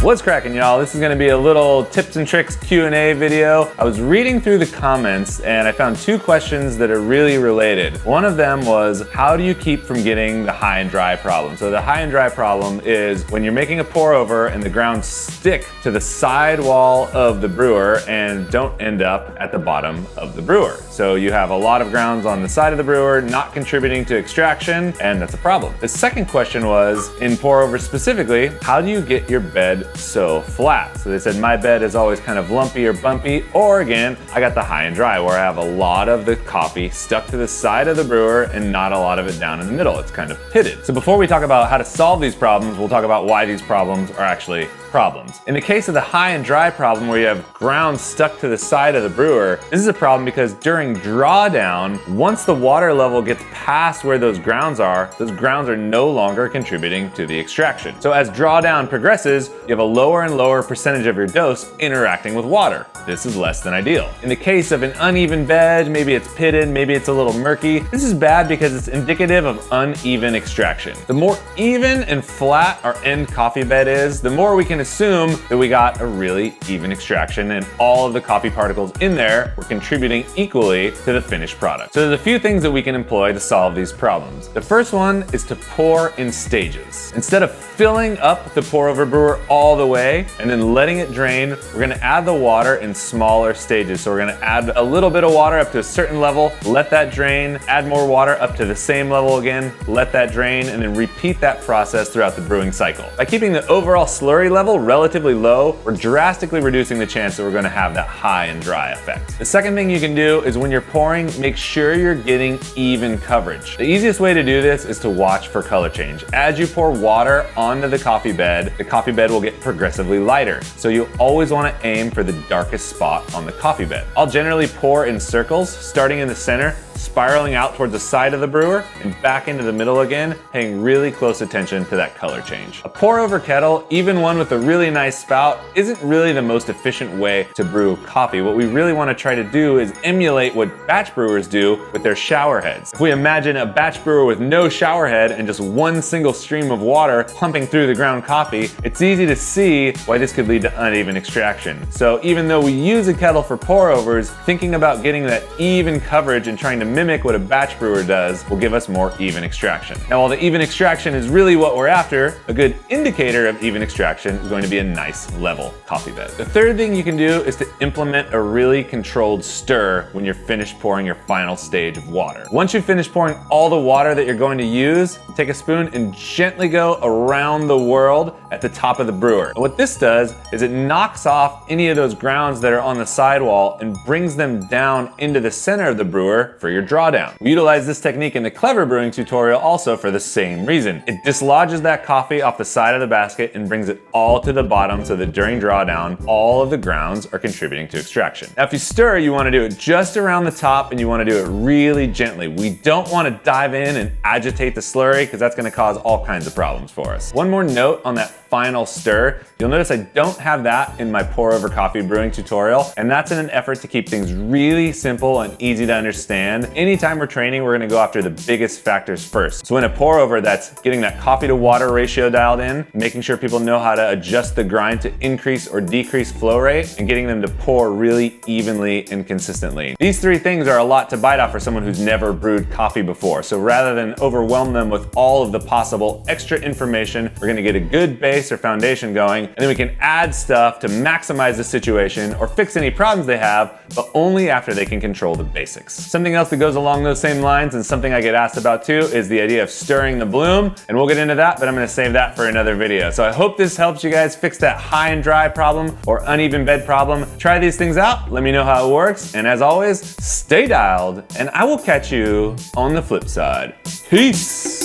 What's cracking, y'all? This is gonna be a little tips and tricks Q&A video. I was reading through the comments and I found two questions that are really related. One of them was, how do you keep from getting the high and dry problem? So the high and dry problem is when you're making a pour over and the grounds stick to the side wall of the brewer and don't end up at the bottom of the brewer. So you have a lot of grounds on the side of the brewer not contributing to extraction, and that's a problem. The second question was, in pour over specifically, how do you get your bed so flat? So they said my bed is always kind of lumpy or bumpy, or again, I got the high and dry where I have a lot of the coffee stuck to the side of the brewer and not a lot of it down in the middle. It's kind of pitted. So before we talk about how to solve these problems, we'll talk about why these problems are actually problems. In the case of the high and dry problem where you have grounds stuck to the side of the brewer, this is a problem because during drawdown, once the water level gets past where those grounds are no longer contributing to the extraction. So as drawdown progresses, you have a lower and lower percentage of your dose interacting with water. This is less than ideal. In the case of an uneven bed, maybe it's pitted, maybe it's a little murky, this is bad because it's indicative of uneven extraction. The more even and flat our end coffee bed is, the more we can assume that we got a really even extraction and all of the coffee particles in there were contributing equally to the finished product. So there's a few things that we can employ to solve these problems. The first one is to pour in stages. Instead of filling up the pour over brewer all the way and then letting it drain, we're gonna add the water in smaller stages. So we're gonna add a little bit of water up to a certain level, let that drain, add more water up to the same level again, let that drain, and then repeat that process throughout the brewing cycle. By keeping the overall slurry level relatively low, we're drastically reducing the chance that we're gonna have that high and dry effect. The second thing you can do is when you're pouring, make sure you're getting even coverage. The easiest way to do this is to watch for color change. As you pour water onto the coffee bed will get progressively lighter. So you always wanna aim for the darkest spot on the coffee bed. I'll generally pour in circles, starting in the center, spiraling out towards the side of the brewer and back into the middle again, paying really close attention to that color change. A pour over kettle, even one with a really nice spout, isn't really the most efficient way to brew coffee. What we really want to try to do is emulate what batch brewers do with their shower heads. If we imagine a batch brewer with no shower head and just one single stream of water pumping through the ground coffee, it's easy to see why this could lead to uneven extraction. So even though we use a kettle for pour overs, thinking about getting that even coverage and trying to mimic what a batch brewer does will give us more even extraction. Now, while the even extraction is really what we're after, a good indicator of even extraction is going to be a nice level coffee bed. The third thing you can do is to implement a really controlled stir when you're finished pouring your final stage of water. Once you've finished pouring all the water that you're going to use, take a spoon and gently go around the world at the top of the brewer. And what this does is it knocks off any of those grounds that are on the sidewall and brings them down into the center of the brewer for your drawdown. We utilize this technique in the Clever Brewing tutorial also for the same reason. It dislodges that coffee off the side of the basket and brings it all to the bottom so that during drawdown, all of the grounds are contributing to extraction. Now, if you stir, you want to do it just around the top and you want to do it really gently. We don't want to dive in and agitate the slurry because that's going to cause all kinds of problems for us. One more note on that final stir, you'll notice I don't have that in my pour over coffee brewing tutorial, and that's in an effort to keep things really simple and easy to understand. Anytime we're training, we're gonna go after the biggest factors first. So in a pour over, that's getting that coffee to water ratio dialed in, making sure people know how to adjust the grind to increase or decrease flow rate, and getting them to pour really evenly and consistently. These three things are a lot to bite off for someone who's never brewed coffee before. So rather than overwhelm them with all of the possible extra information, we're gonna get a good base or foundation going, and then we can add stuff to maximize the situation or fix any problems they have, but only after they can control the basics. Something else that goes along those same lines and something I get asked about too is the idea of stirring the bloom, and we'll get into that, but I'm gonna save that for another video. So I hope this helps you guys fix that high and dry problem or uneven bed problem. Try these things out, let me know how it works, and as always, stay dialed, and I will catch you on the flip side. Peace!